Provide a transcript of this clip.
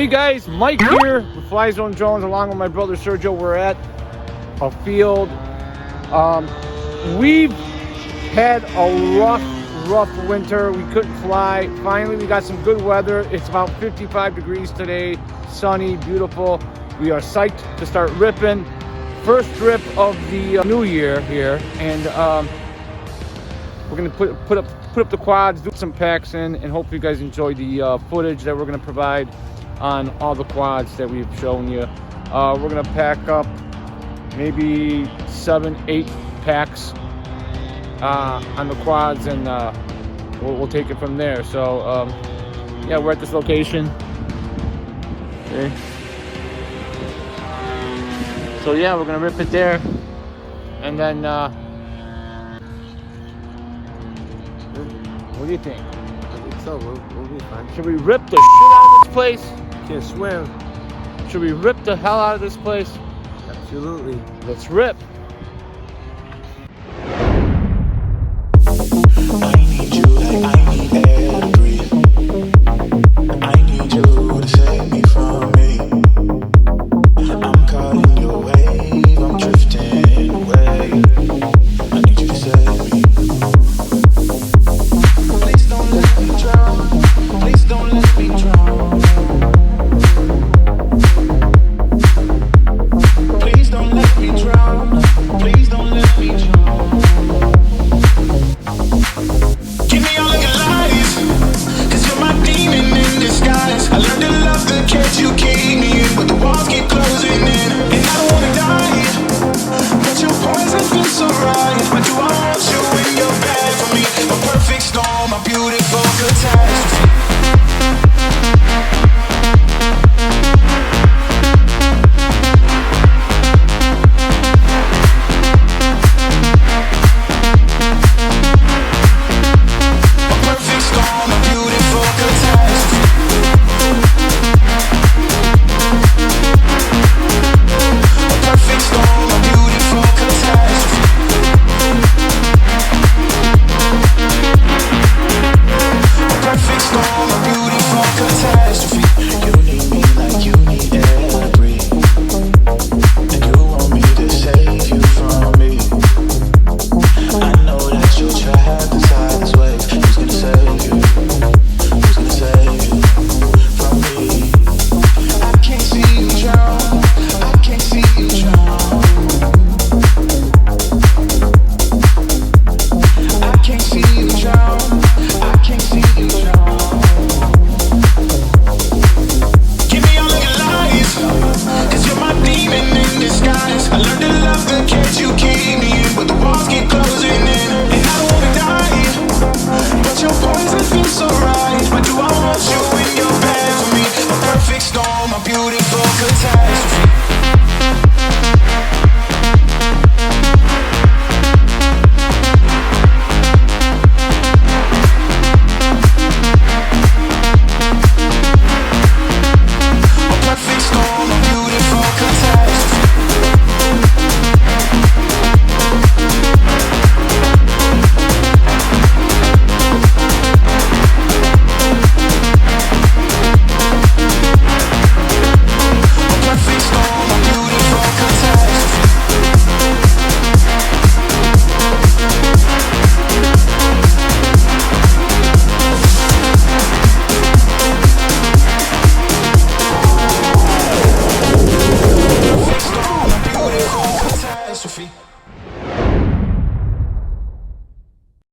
Hey guys, Mike here with Flyzone Drones along with my brother Sergio. We're at a field. We've had a rough winter. We couldn't fly. Finally, we got some good weather. It's about 55 degrees today. Sunny, beautiful. We are psyched to start ripping. First rip of the new year here. And we're going to put up the quads, do some packs in, and hopefully you guys enjoy the footage that we're going to provide on all the quads that we've shown you. We're going to pack up maybe 7-8 packs on the quads, and we'll take it from there. So yeah, we're at this location. Okay. So yeah, we're gonna rip it there, and then what do you think? I think so. We'll be fine. Should we rip the shit out of this place? Can't swim. Should we rip the hell out of this place? Absolutely. Let's rip. I need you like I need air to breathe. I need you to save me from me. I'm caught in your wave, I'm drifting away. I need you to save me. Please don't let me drown. Please don't let me drown. Please don't let me drown. Please don't let me drown. Give me all of your lies, 'cause you're my demon in disguise. I learned to love the cage you keep me in, but the walls keep closing in. And I don't wanna die, but your poison feels so right. Why do I want you when you're bad for me? A perfect storm, a beautiful catastrophe. Storm, a beautiful catastrophe.